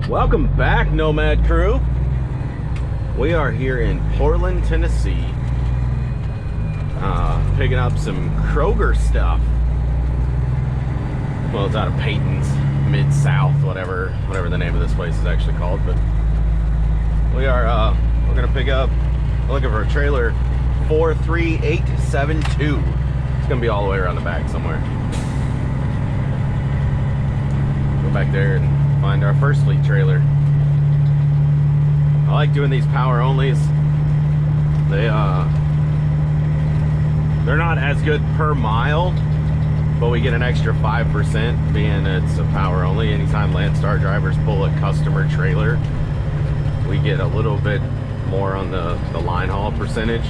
Welcome back, Nomad Crew. We are here in Portland, Tennessee, picking up some Kroger stuff. Well, it's out of Peyton's, Mid-South, whatever the name of this place is actually called. But we're gonna pick up, looking for a trailer 43872. It's gonna be all the way around the back somewhere. Go back there and find our first fleet trailer. I like doing these power onlys. They're not as good per mile, but we get an extra 5% being it's a power only. Anytime Landstar drivers pull a customer trailer, we get a little bit more on the line haul percentage.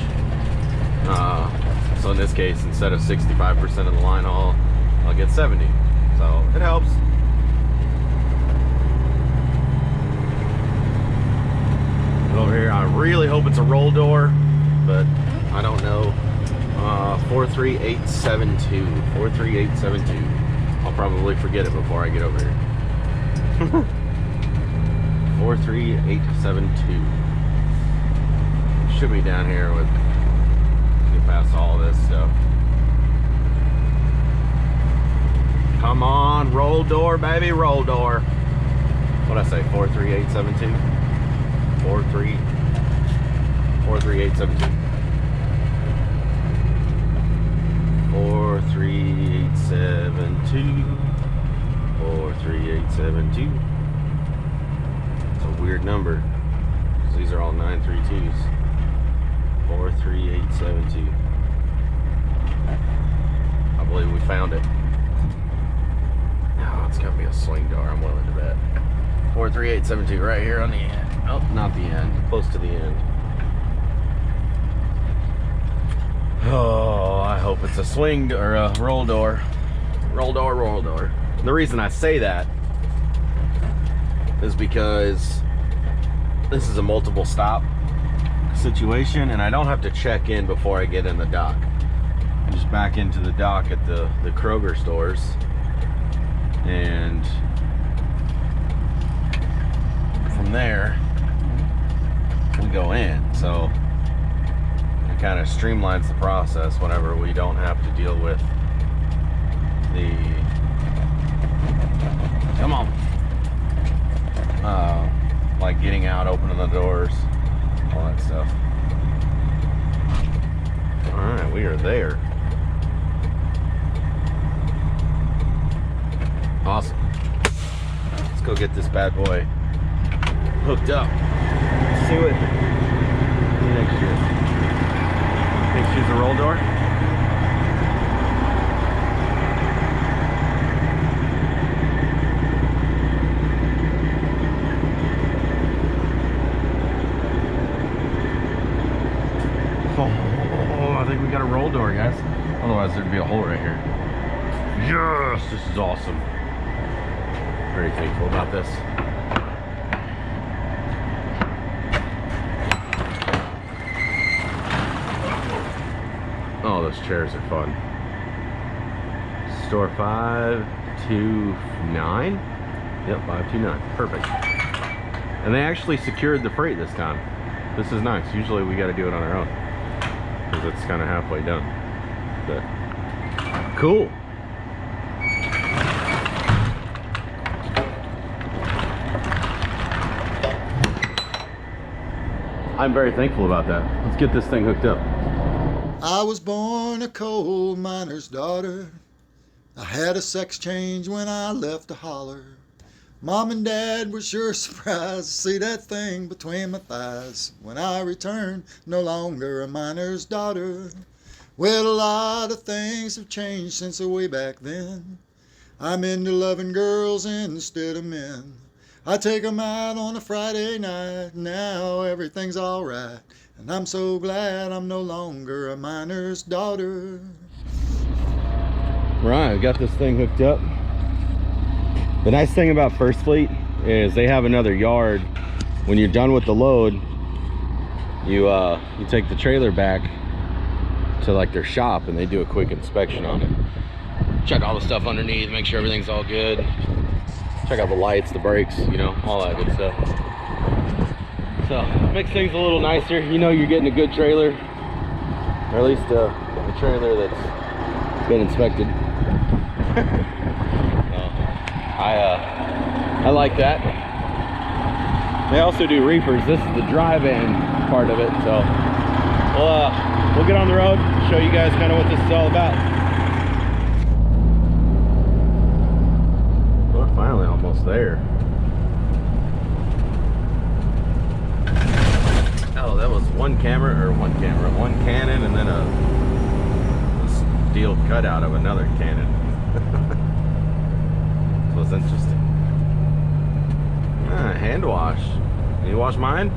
So in this case, instead of 65% of the line haul, I'll get 70. So it helps. Over here, I really hope it's a roll door, but I don't know. 43872. 43872. I'll probably forget it before I get over here. 43872. Should be down here with get past all this stuff. Come on, roll door, baby, roll door. What'd I say? 43872. 43872. 43872. 43872. It's a weird number because these are all 932s. 43872. I believe we found it. Oh, it's gotta be a swing door, I'm willing to bet. 43872 right here on the end. Oh, not the end. Close to the end. Oh, I hope it's a swing or a roll door. Roll door, roll door. The reason I say that is because this is a multiple stop situation and I don't have to check in before I get in the dock. I just back into the dock at the Kroger stores and from there we go in, so it kind of streamlines the process whenever we don't have to deal with the like getting out, opening the doors, all that stuff. All right, we are there. Awesome. Let's go get this bad boy hooked up. See what next year. Think she's a roll door? Oh, I think we got a roll door, guys. Otherwise there'd be a hole right here. Yes, this is awesome. Very thankful about this. Oh, those chairs are fun. Store 529. Yep, 529. Perfect. And they actually secured the freight this time. This is nice. Usually we got to do it on our own because it's kind of halfway done. But cool. I'm very thankful about that. Let's get this thing hooked up. I was born a coal miner's daughter. I had a sex change when I left the holler. Mom and Dad were sure surprised to see that thing between my thighs. When I returned, no longer a miner's daughter. Well, a lot of things have changed since way back then. I'm into loving girls instead of men. I take them out on a Friday night. Now everything's alright. And I'm so glad I'm no longer a miner's daughter. Right, I got this thing hooked up. The nice thing about First Fleet is they have another yard. When you're done with the load, you take the trailer back to like their shop and they do a quick inspection on it. Check all the stuff underneath, make sure everything's all good. check out the lights, the brakes, you know, all that good stuff. So makes things a little nicer. You know, you're getting a good trailer, or at least a trailer that's been inspected. I like that. They also do reefers. This is the drive-in part of it, so we'll get on the road, show you guys kind of what this is all about. We're finally almost there. Oh, that was one Canon, and then a steel cutout of another Canon. So it's interesting. Hand wash. Can you wash mine?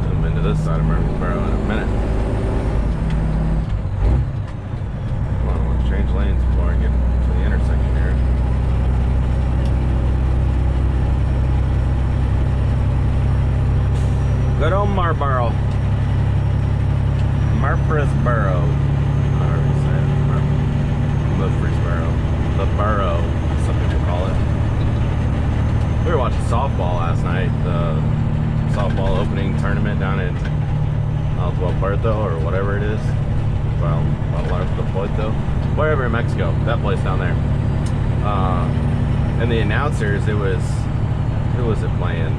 I'm into this side of Murfreesboro in a minute. Come on, I want to change lanes before I get to the intersection here. Good old Marlboro. Murfreesboro. I already said Murfreesboro. The borough, some people call it. We were watching softball last night. The softball opening tournament down in Puerto or whatever it is. Puerto, wherever in Mexico. That place down there. And the announcers, who was it playing?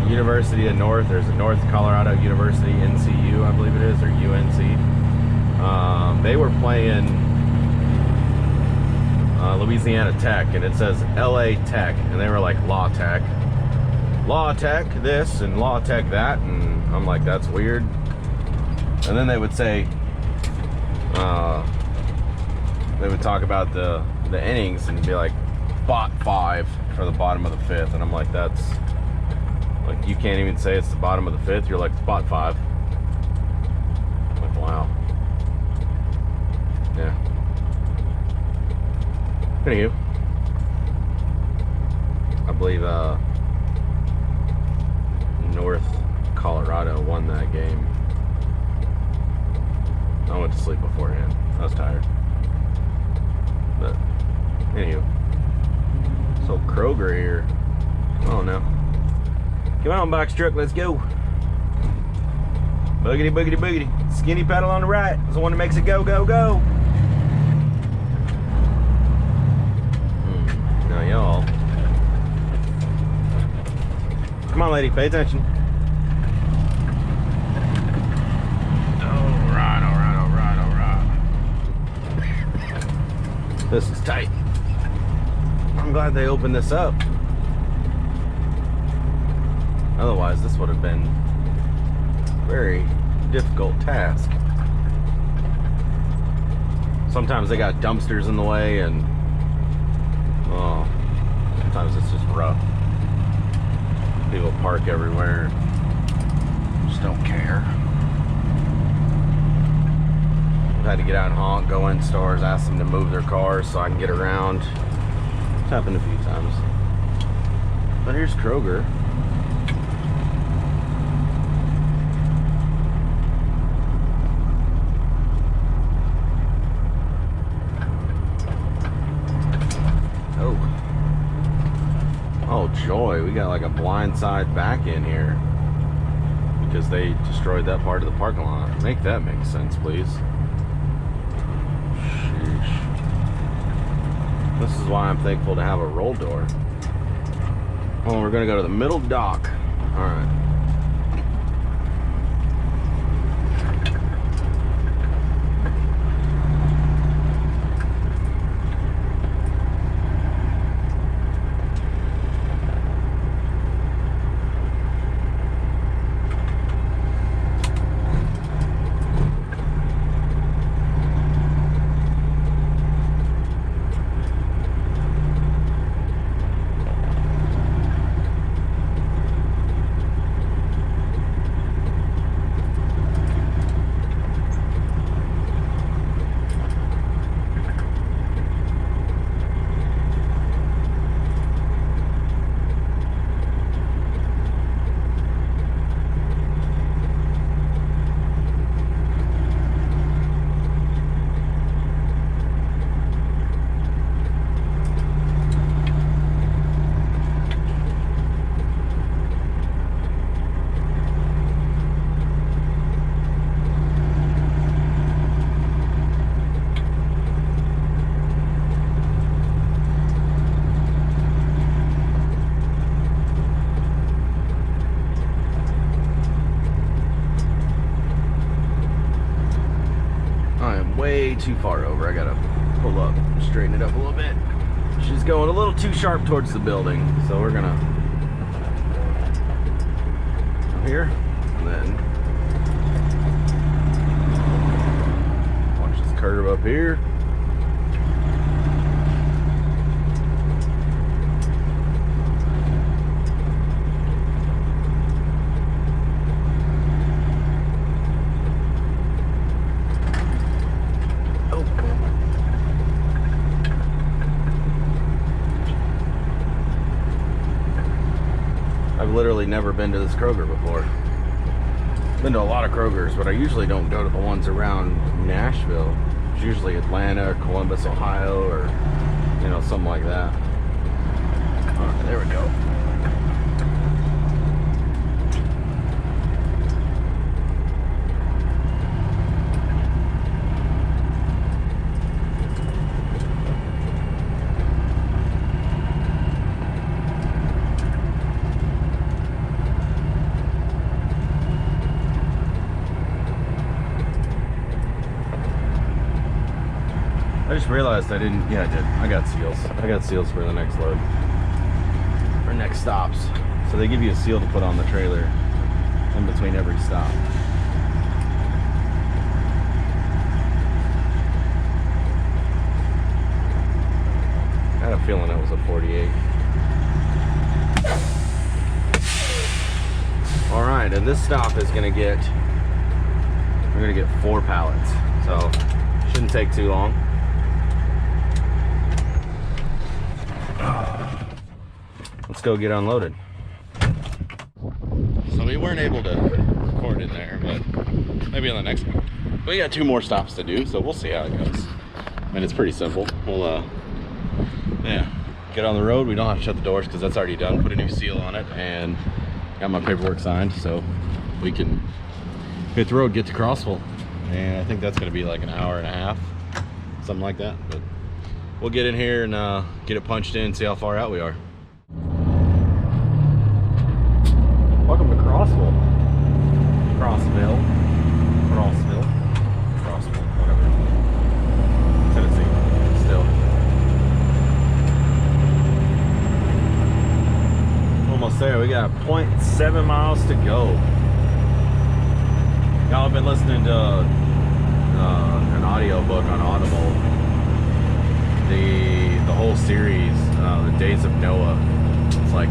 University of North, there's a North Colorado University, NCU, I believe it is, or UNC. They were playing Louisiana Tech, and it says LA Tech, and they were like Law Tech this and Law Tech that, and I'm like, that's weird. And then they would say, they would talk about the innings and be like, bot 5 for the bottom of the 5th, and I'm like, that's like, you can't even say it's the bottom of the 5th. You're like, spot 5. I'm like, wow. Yeah. Anywho, I believe North Colorado won that game. I went to sleep beforehand. I was tired. But anywho, so Kroger here. Oh no. Come on, box truck, let's go. Boogity, boogity, boogity. Skinny pedal on the right is the one that makes it go, go, go. Now, y'all. Come on, lady, pay attention. All right. This is tight. I'm glad they opened this up. Otherwise, this would have been a very difficult task. Sometimes they got dumpsters in the way, and oh, sometimes it's just rough. People park everywhere, just don't care. I've had to get out and honk, go in stores, ask them to move their cars so I can get around. It's happened a few times. But here's Kroger. Oh joy, we got like a blind side back in here because they destroyed that part of the parking lot. Make that make sense, please. Sheesh. This is why I'm thankful to have a roll door. Oh, we're gonna go to the middle dock. All right. too far over. I gotta pull up, straighten it up a little bit. She's going a little too sharp towards the building, so we're gonna go here, and then watch this curve up here. I've literally never been to this Kroger before. Been to a lot of Krogers, but I usually don't go to the ones around Nashville. It's usually Atlanta or Columbus, Ohio, or, you know, something like that. All right, there we go. I just realized I didn't, yeah I did, I got seals. I got seals for the next load, or next stops. So they give you a seal to put on the trailer in between every stop. I had a feeling it was a 48. All right, and this stop is gonna get, we're gonna get 4 pallets. So shouldn't take too long. Let's go get unloaded. So we weren't able to record in there, but maybe on the next one. We got 2 more stops to do, so we'll see how it goes. I mean, it's pretty simple. We'll, yeah, get on the road. We don't have to shut the doors because that's already done. Put a new seal on it and got my paperwork signed, so we can hit the road, get to Crossville. And I think that's going to be like an hour and a half, something like that. But we'll get in here and get it punched in, see how far out we are. Welcome to Crossville. Crossville, whatever. Tennessee, still. Almost there. We got 0.7 miles to go. Y'all have been listening to an audio book on Audible. The whole series, The Days of Noah. It's like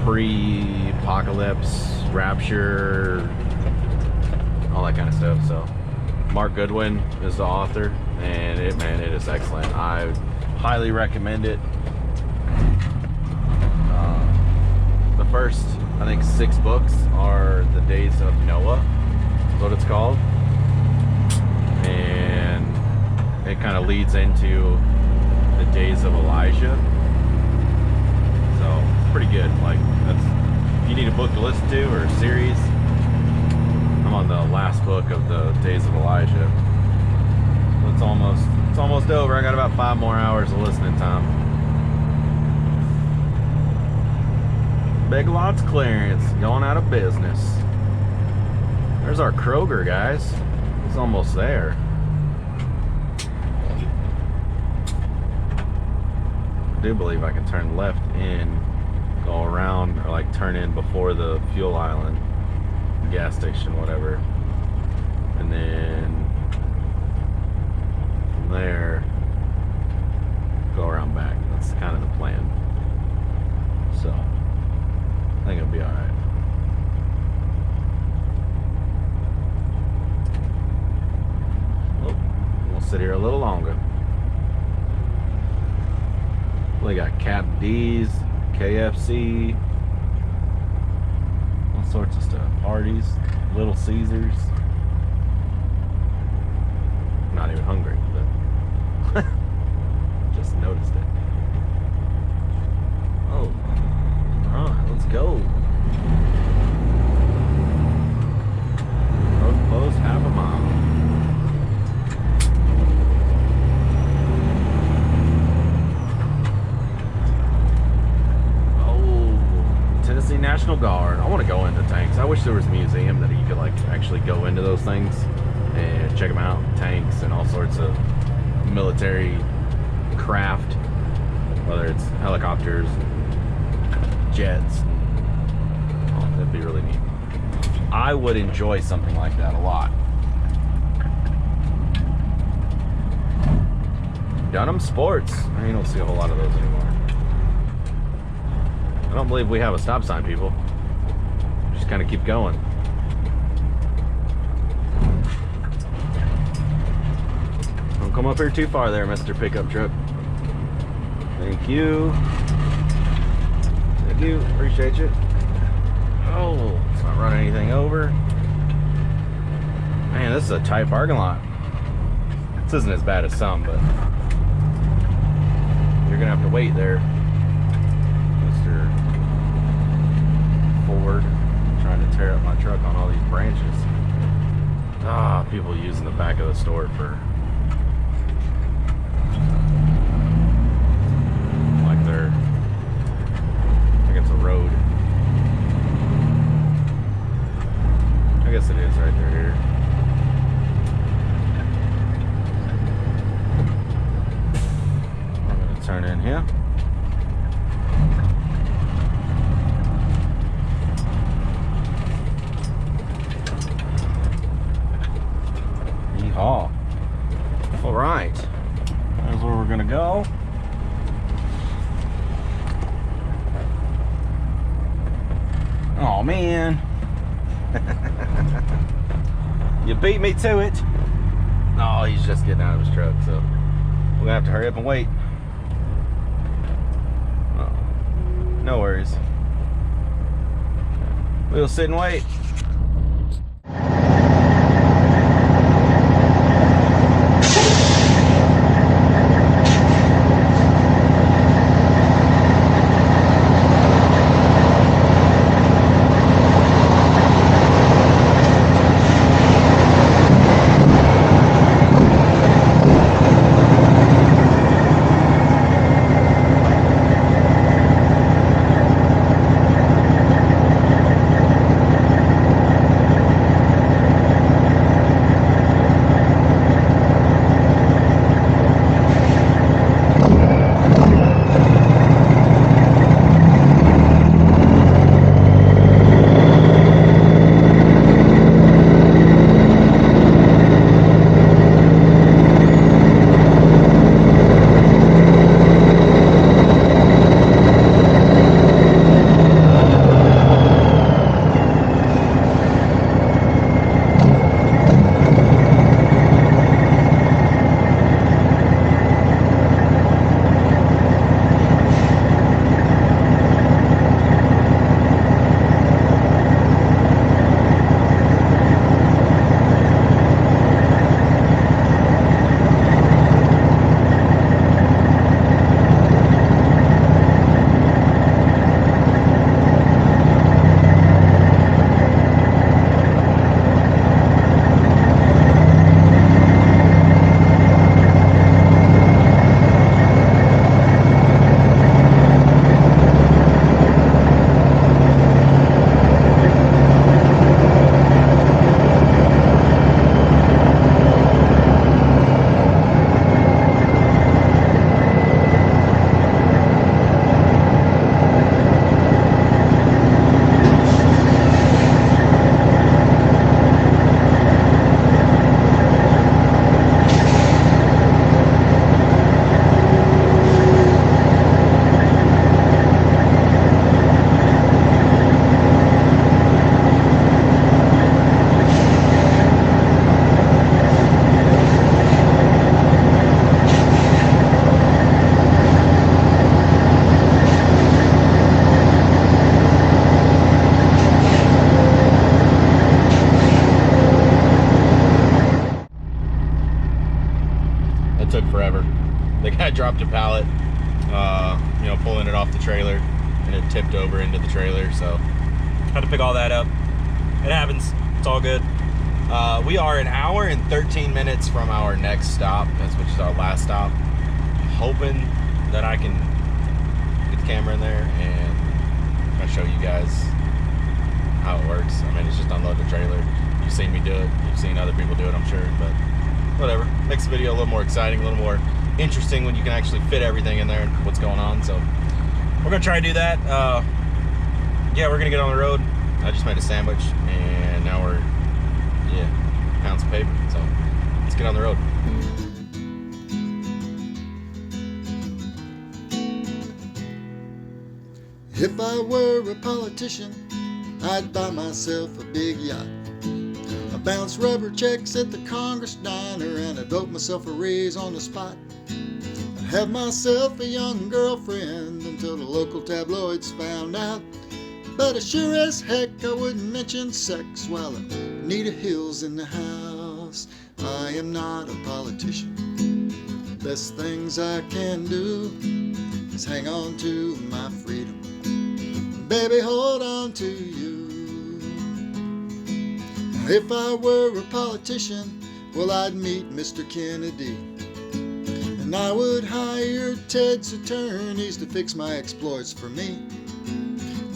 pre-apocalypse, rapture, all that kind of stuff. So Mark Goodwin is the author, and it is excellent. I highly recommend it. The first, I think, 6 books are The Days of Noah, is what it's called, and it kind of leads into The Days of Elijah. So it's pretty good. Like, that's, if you need a book to listen to or a series, I'm on the last book of The Days of Elijah. It's almost over. I got about 5 more hours of listening time. Big Lots clearance, going out of business. There's our Kroger, guys. It's almost there. I do believe I can turn left in, go around, or like turn in before the fuel island, gas station, whatever. And then from there, go around back. That's kind of the plan. So I think it'll be all right. Oh, we'll sit here a little longer. We got Cap D's, KFC, all sorts of stuff. Hardee's, Little Caesars. I'm not even hungry, but just noticed it. Oh. Alright, let's go. Road closed, half a mile. Oh, Tennessee National Guard. I want to go into tanks. I wish there was a museum that you could like actually go into those things. and check them out. Tanks and all sorts of military craft, whether it's helicopters, jets. Oh, that'd be really neat. I would enjoy something like that a lot. Dunham Sports. You don't see a whole lot of those anymore. I don't believe we have a stop sign, people. Just kind of keep going. Don't come up here too far there, Mr. Pickup Truck. Thank you. Thank you. Appreciate you. Oh, let's not run anything over. Man, this is a tight parking lot. This isn't as bad as some, but you're gonna have to wait there, Mr. Ford, trying to tear up my truck on all these branches. Ah, people using the back of the store for like they're like it's a road. I guess it is right there here. Turn in here. Yeehaw. All right. There's where we're gonna go. Oh man. You beat me to it. Oh, he's just getting out of his truck, so we're gonna have to hurry up and wait. No worries. We'll sit and wait. Took forever. The guy dropped a pallet, you know, pulling it off the trailer, and it tipped over into the trailer, so had to pick all that up. It happens. It's all good. We are an hour and 13 minutes from our next stop, which is our last stop. I'm hoping that I can get the camera in there and I'll show you guys how it works. I mean, it's just unload the trailer, You've seen me do it. You've seen other people do it, I'm sure. But whatever. Makes the video a little more exciting, a little more interesting when you can actually fit everything in there and what's going on. So we're gonna try to do that. Yeah, we're gonna get on the road. I just made a sandwich, and now we're pound some paper. So let's get on the road. If I were a politician, I'd buy myself a big yacht. I'd bounce rubber checks at the Congress diner, and I'd vote myself a raise on the spot. I'd have myself a young girlfriend until the local tabloids found out. But sure as heck I wouldn't mention sex while Anita Hill's in the house. I am not a politician. Best things I can do is hang on to my freedom. Baby, hold on to you. If I were a politician, well, I'd meet Mr. Kennedy, and I would hire Ted's attorneys to fix my exploits for me.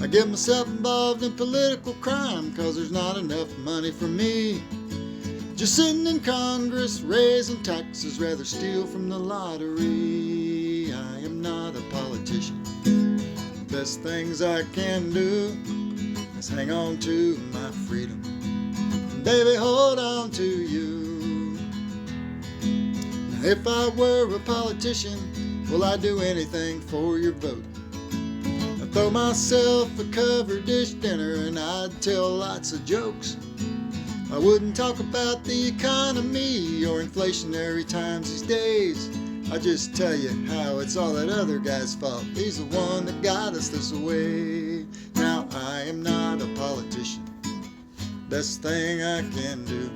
I get myself involved in political crime, 'cause there's not enough money for me. Just sitting in Congress, raising taxes, rather steal from the lottery. I am not a politician. Best things I can do is hang on to my freedom. Baby, hold on to you. If I were a politician, well, I'd do anything for your vote. I'd throw myself a covered dish dinner, and I'd tell lots of jokes. I wouldn't talk about the economy or inflationary times these days. I just tell you how it's all that other guy's fault. He's the one that got us this way. Now I am not a politician. Best thing I can do,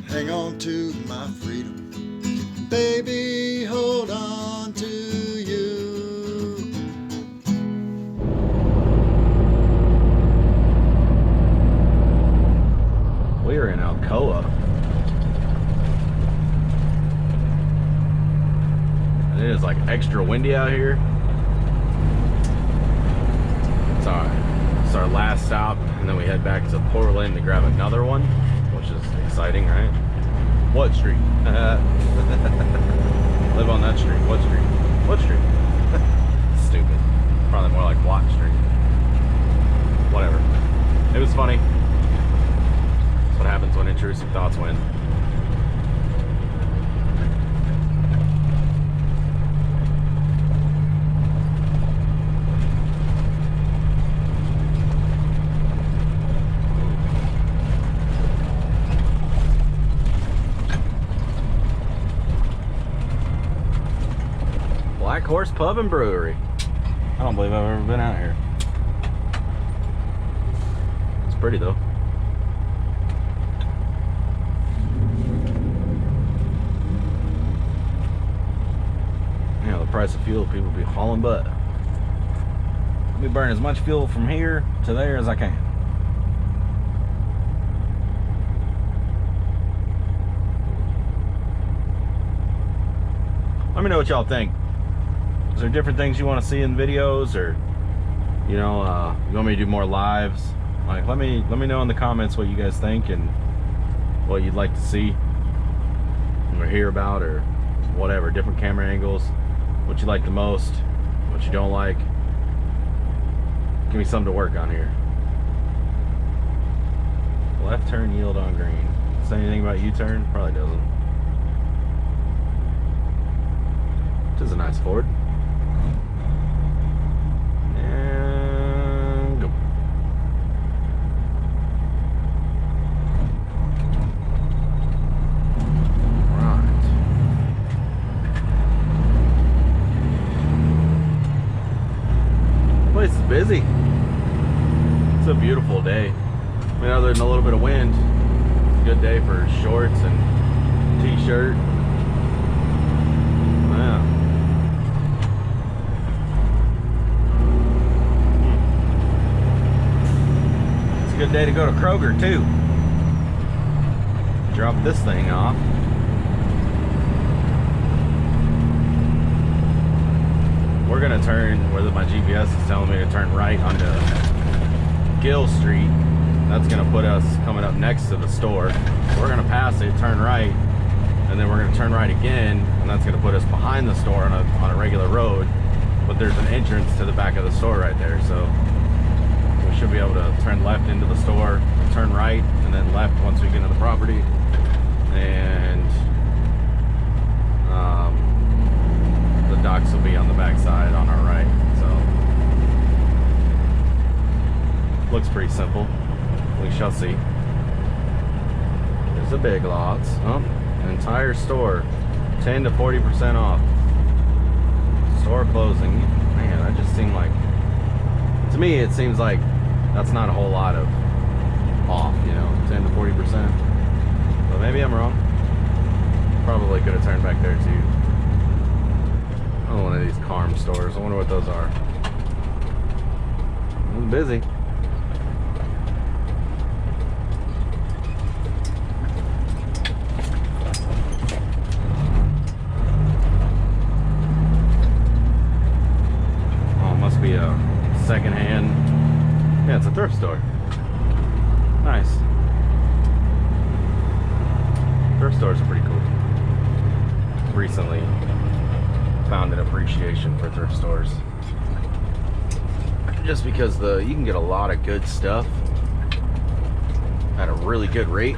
hang on to my freedom. Baby, hold on to you. We're in Alcoa. It is like extra windy out here. It's our last stop, and then we head back to Portland to grab another one, which is exciting, right? What street? Live on that street. What street? What street? Stupid. Probably more like Watt Street. Whatever. It was funny. That's what happens when intrusive thoughts win. Black Horse Pub and Brewery. I don't believe I've ever been out here. It's pretty though. You know, the price of fuel, people be hauling butt. Let me burn as much fuel from here to there as I can. Let me know what y'all think. Is there different things you want to see in videos, or you know, you want me to do more lives? Like, let me know in the comments what you guys think and what you'd like to see or hear about, or whatever. Different camera angles, what you like the most, what you don't like. Give me something to work on here. Left turn yield on green. Say anything about U-turn? Probably doesn't. Which is a nice Ford. And go. Right. Place is busy. It's a beautiful day. I mean, other than a little bit of wind, it's a good day for shorts and t-shirt. Yeah. It's a good day to go to Kroger too. Drop this thing off. We're gonna turn, whether my GPS is telling me to turn right onto Gill Street. That's gonna put us coming up next to the store. We're gonna pass it, turn right, and then we're gonna turn right again, and that's gonna put us behind the store on a regular road. But there's an entrance to the back of the store right there, so we should be able to turn left into the store, turn right, and then left once we get into the property. And the docks will be on the back side on our right. So looks pretty simple. We shall see. There's the Big Lots. Oh, an entire store, 10 to 40% off. Store closing. Man, that just seemed like, to me, it seems like that's not a whole lot of off, you know, 10 to 40%. But maybe I'm wrong. Probably could have turned back there too. Oh, one of these Carm stores. I wonder what those are. It's busy. Oh, it must be a secondhand. Yeah, it's a thrift store. Nice. Thrift stores are pretty cool. Recently found an appreciation for thrift stores, just because you can get a lot of good stuff at a really good rate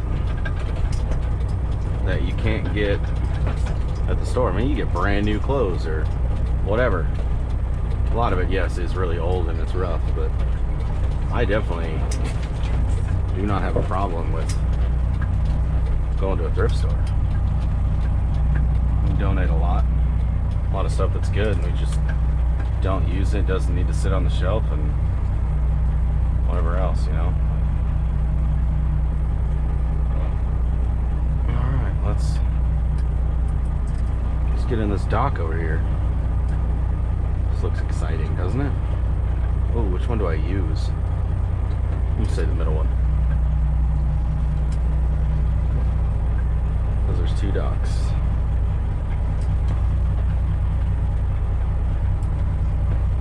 that you can't get at the store. I mean, you get brand new clothes or whatever. A lot of it, yes, is really old and it's rough, but I definitely do not have a problem with going to a thrift store. We donate a lot of stuff that's good, and we just don't use it. Doesn't need to sit on the shelf and whatever else, you know. All right, let's get in this dock over here. This looks exciting, doesn't it? Oh, which one do I use? Let me say the middle one. Because there's two docks.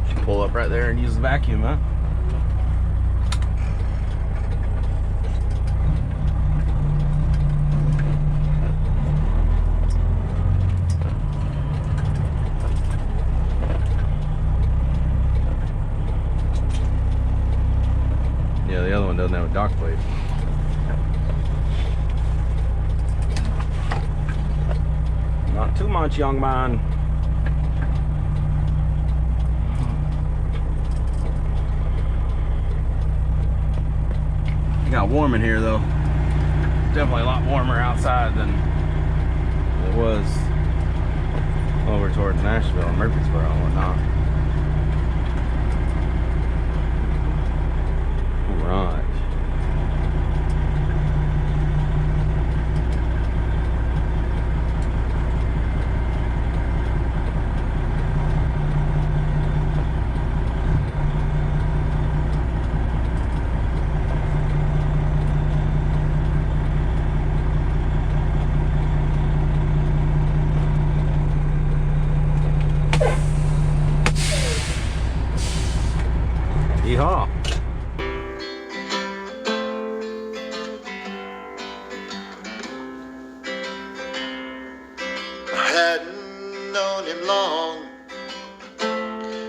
Should pull up right there and use the vacuum, huh? Yeah, the other one doesn't have a dock plate. Not too much, young man. It got warm in here though. Definitely a lot warmer outside than it was over towards Nashville and Murfreesboro and whatnot. All right. Yeehaw. I hadn't known him long.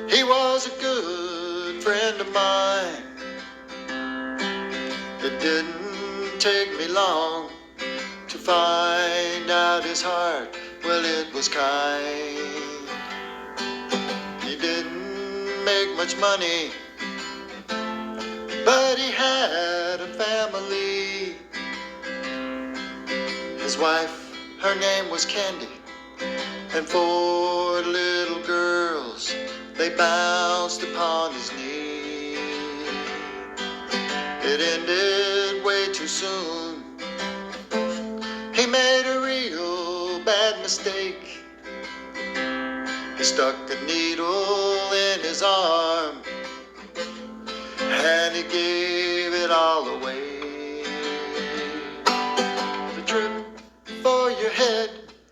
He was a good friend of mine. It didn't take me long to find out his heart. Well, it was kind. He didn't make much money, but he had a family. His wife, her name was Candy, and 4 little girls, they bounced upon his knee. It ended way too soon. He made a real bad mistake. He stuck a needle in his arm, and he gave it all away. The trip for your head,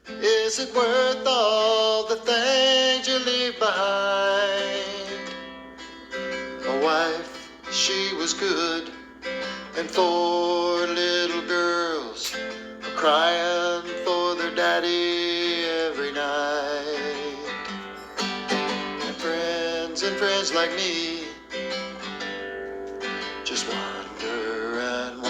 is it worth all the things you leave behind? A wife, she was good, and 4 little girls are crying for their daddy every night. And friends like me just wonder and why.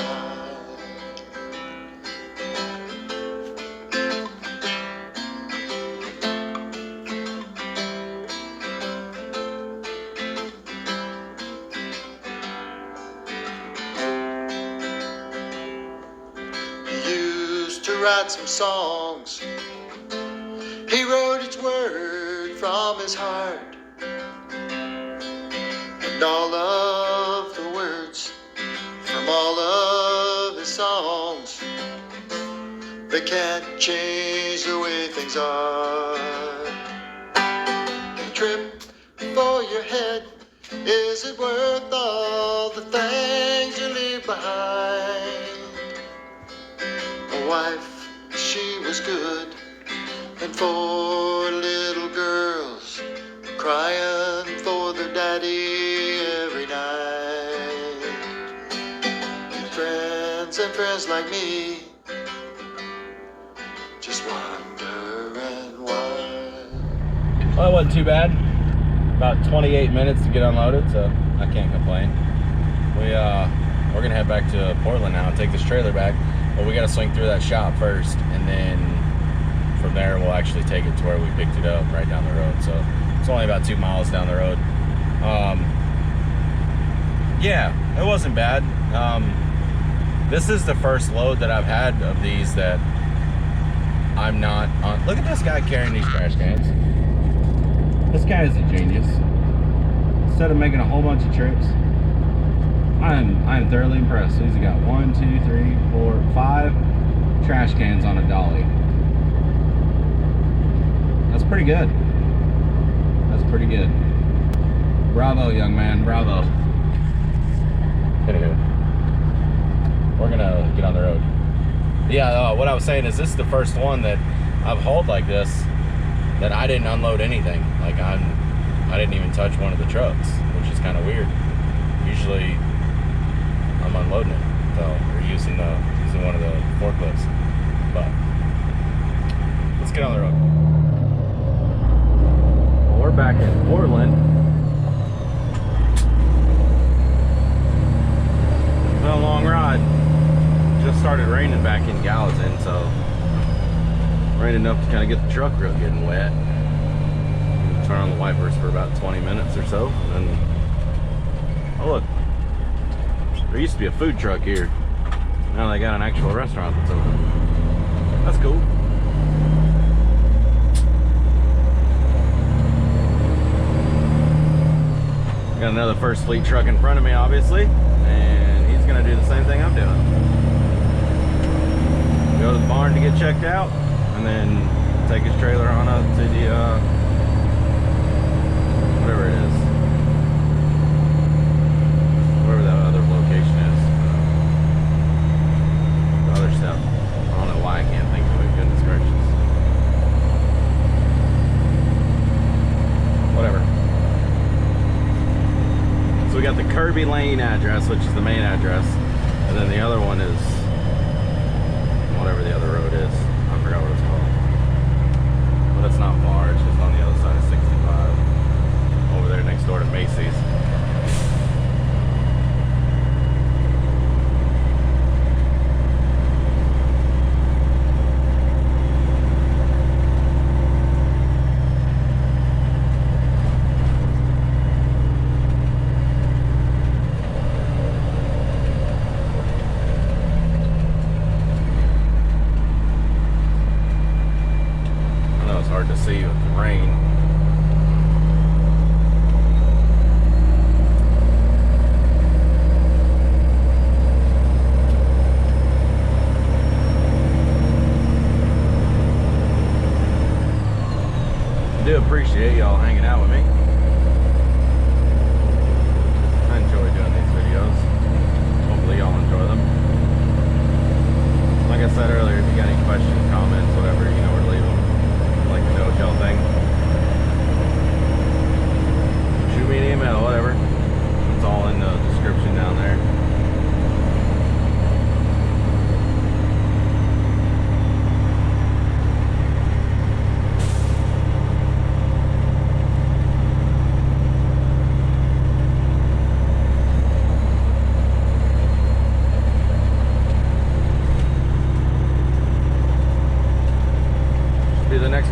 He used to write some songs. He wrote each word from his heart. And all of the words from all of his songs, they can't change the way things are. A trip for your head, is it worth all the things you leave behind? A wife, she was good, and 4 little girls crying for their daddy every night. And friends like me just wonder and why. Well, it wasn't too bad. About 28 minutes to get unloaded, so I can't complain. We're gonna head back to Portland now and take this trailer back, but we gotta swing through that shop first, and then from there we'll actually take it to where we picked it up right down the road. So it's only about 2 miles down the road. Yeah, it wasn't bad. This is the first load that I've had of these that I'm not on. Look at this guy carrying these trash cans. This guy is a genius. Instead of making a whole bunch of trips, I'm thoroughly impressed. He's got 1, 2, 3, 4, 5 trash cans on a dolly. That's pretty good. That's pretty good. Bravo, young man, bravo. Anywho, we're gonna get on the road. Yeah, what I was saying is this is the first one that I've hauled like this that I didn't unload anything. Like I didn't even touch one of the trucks, which is kind of weird. Usually I'm unloading it, so or using one of the forklifts. But let's get on the road. Well, we're back in Portland. It's been a long ride. Just started raining back in Gallatin, so rained enough to kind of get the truck real getting wet. Turn on the wipers for about 20 minutes or so, and oh look, there used to be a food truck here. Now they got an actual restaurant that's open. That's cool. Got another First Fleet truck in front of me, obviously, and he's gonna do the same thing I'm doing. Go to the barn to get checked out, and then take his trailer on up to the whatever it is, wherever that other location is, the other stuff. I don't know why I can't think of it. Goodness gracious. Whatever. So we got the Kirby Lane address, which is the main address, and then the other one is whatever the other road is. I forgot what it's called. But it's not far, it's just on the other side of 65. Over there next door to Macy's. Hard to see with the rain. I do appreciate y'all hanging out with me. I enjoy doing these videos. Hopefully y'all enjoy them. Like I said earlier, if you got any questions, comments, whatever, you know where to leave them. Like the no-shell thing.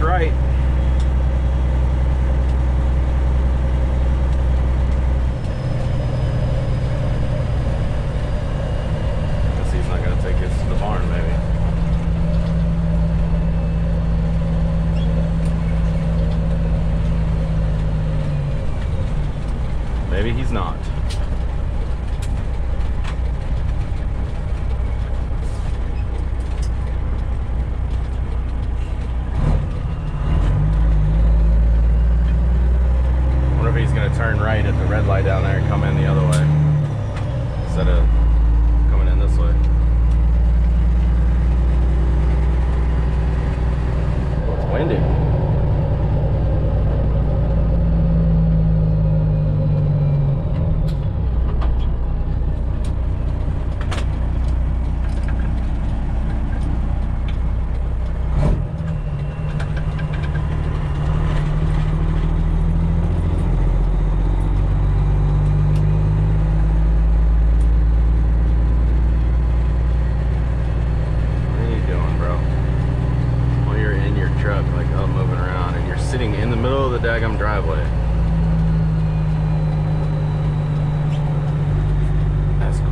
right. Guess he's not gonna take us to the barn, maybe. Maybe he's not. Wonder if he's gonna turn right at the red light down there and come in the other way instead of coming in this way. Oh, it's windy. Daggum driveway. That's cool.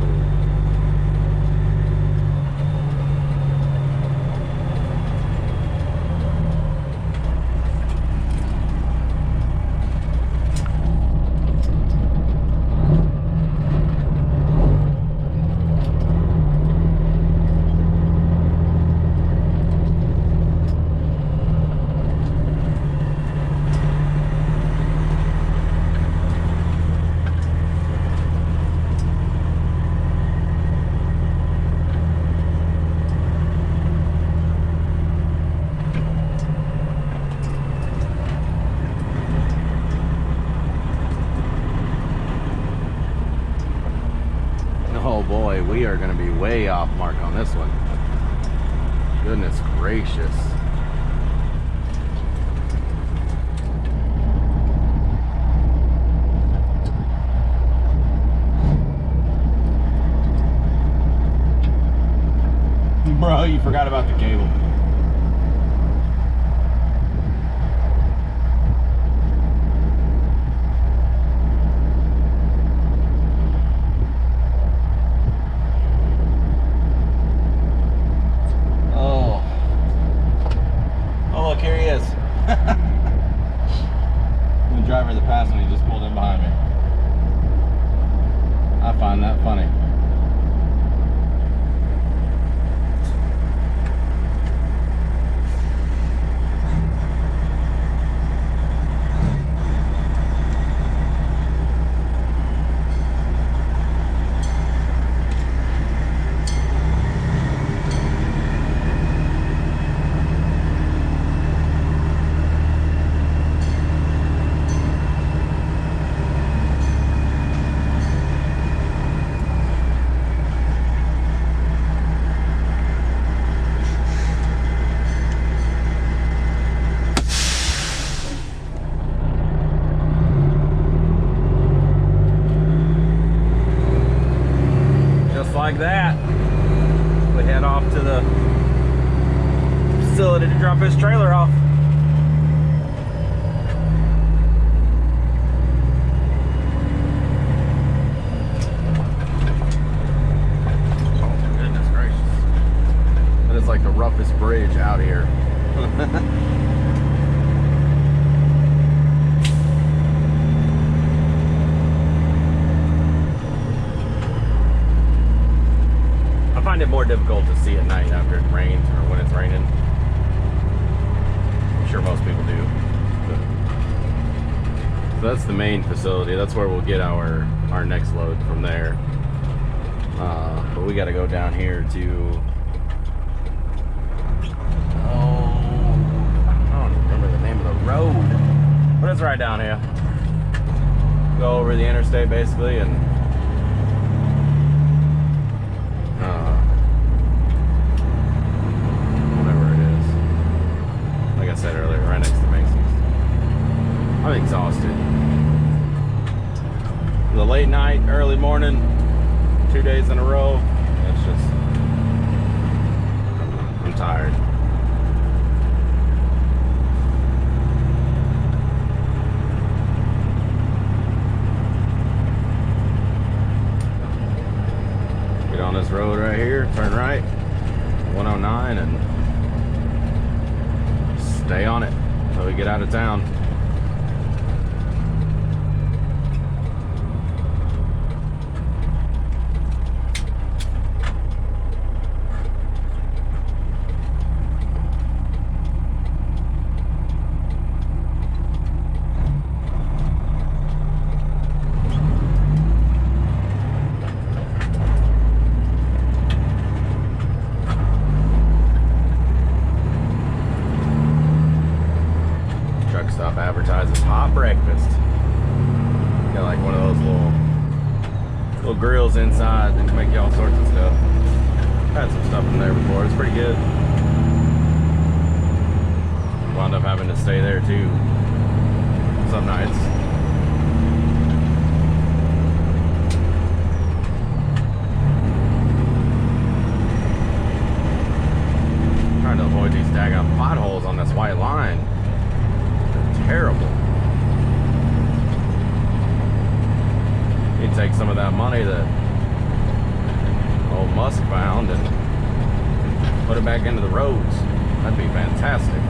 Oh boy, we are going to be way off mark on this one. Goodness gracious. Bro, you forgot about the cable. The driver that passed me just pulled in behind me. I find that funny. Like that, we head off to the facility to drop his trailer off. Oh, goodness gracious. That is like the roughest bridge out here. I find it more difficult to see at night after it rains or when it's raining. I'm sure most people do. So that's the main facility. That's where we'll get our next load from there. But we got to go down here to. I don't remember the name of the road, but it's right down here. Go over the interstate basically and. Said earlier, right next to Macy's. I'm exhausted. The late night, early morning, 2 days in a row. It's just, I'm tired. road right here, turn right, 109, and stay on it until we get out of town. Stop advertises hot breakfast. Got like one of those little grills inside that can make you all sorts of stuff. Had some stuff in there before. It's pretty good. Wound up having to stay there too some nights. Trying to avoid these daggone potholes on this white line. Terrible. You take some of that money that old Musk found and put it back into the roads. That'd be fantastic.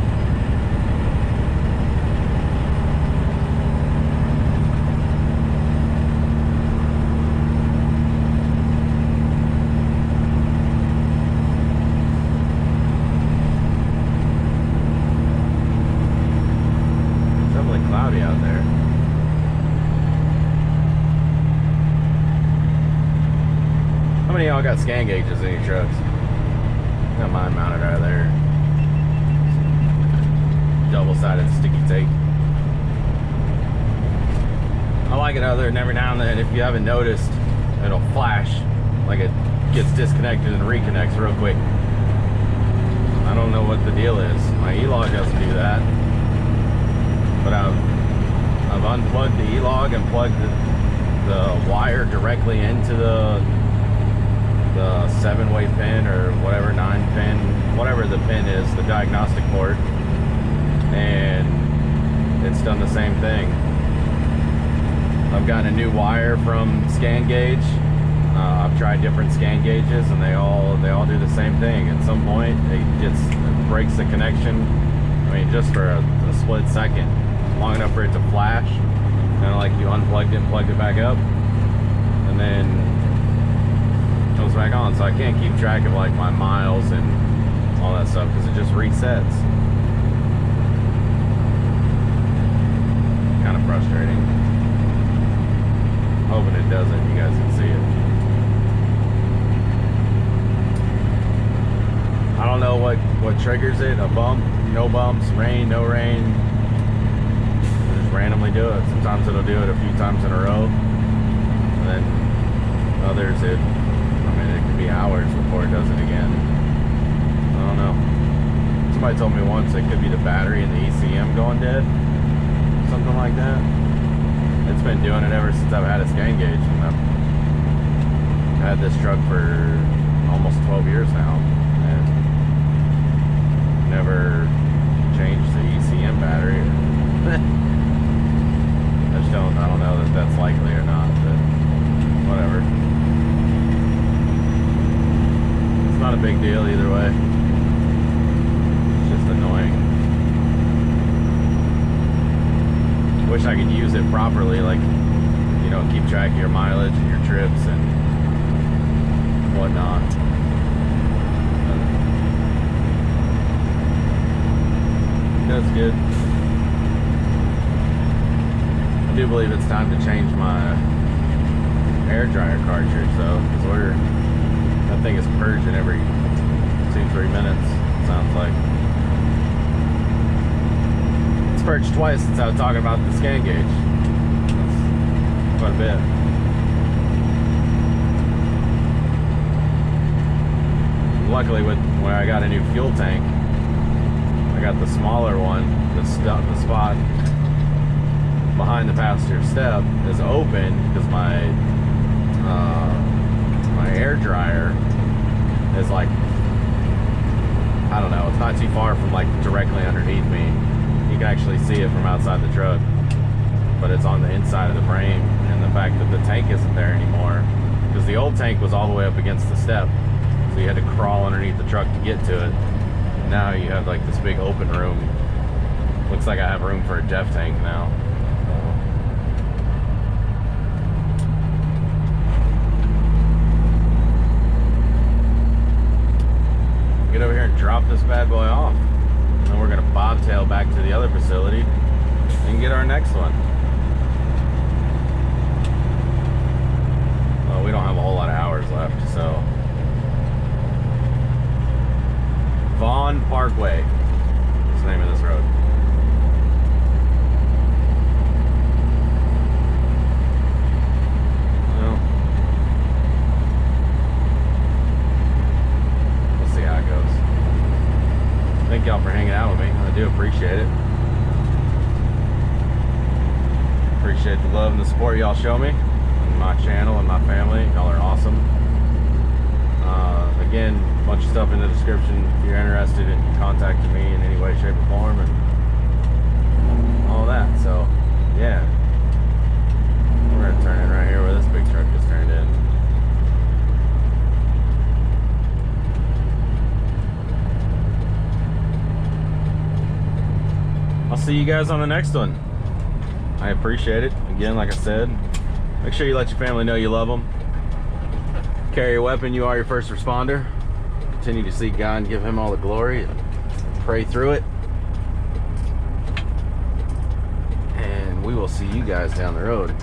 Cloudy out there. How many of y'all got scan gauges in your trucks? Got mine mounted right there. Double-sided sticky tape. I like it out there, and every now and then, if you haven't noticed, it'll flash like it gets disconnected and reconnects real quick. I don't know what the deal is. My E-log doesn't do that. But I've unplugged the E-log and plugged the wire directly into the 7-way pin or whatever, 9-pin, whatever the pin is, the diagnostic port, and it's done the same thing. I've gotten a new wire from Scan Gauge. I've tried different scan gauges, and they all do the same thing. At some point, it breaks the connection. I mean, just for a split second. Long enough for it to flash, kind of like you unplugged it and plugged it back up, and then it goes back on. So I can't keep track of like my miles and all that stuff because it just resets. Kind of frustrating. Hoping it doesn't. You guys can see it. I don't know what triggers it. A bump, no bumps, rain, no rain. Randomly do it. Sometimes it'll do it a few times in a row, and then others it could be hours before it does it again. I don't know. Somebody told me once it could be the battery in the ECM going dead, something like that. It's been doing it ever since I've had a scan gauge, and I've had this truck for almost 12 years now and never changed the ECM battery. I don't know that that's likely or not, but whatever. It's not a big deal either way. It's just annoying. Wish I could use it properly, like, you know, keep track of your mileage and your trips and whatnot. That's good. I do believe it's time to change my air dryer cartridge though, because that thing is purging every 2-3 minutes, it sounds like. It's purged twice since I was talking about the scan gauge. That's quite a bit. Luckily, when I got a new fuel tank, I got the smaller one. The spot behind the passenger step is open because my air dryer is like, I don't know, it's not too far from like directly underneath me. You can actually see it from outside the truck, but it's on the inside of the frame, and the fact that the tank isn't there anymore because the old tank was all the way up against the step, so you had to crawl underneath the truck to get to it. And now you have like this big open room. Looks like I have room for a Jeff tank now. Get over here and drop this bad boy off. And then we're gonna bobtail back to the other facility and get our next one. Well, we don't have a whole lot of hours left, so. Vaughn Parkway is the name of this road. Well, we'll see how it goes. Thank y'all for hanging out with me. I do appreciate it. Appreciate the love and the support y'all show me on my channel and my family. Y'all are awesome. Again, a bunch of stuff in the description if you're interested in contacting me in any way, shape, or form, and all that. So, yeah. We're going to turn in right here where this big truck just turned in. I'll see you guys on the next one. I appreciate it. Again, like I said, make sure you let your family know you love them. Carry your weapon, you are your first responder. Continue to seek God and give him all the glory and pray through it. And we will see you guys down the road.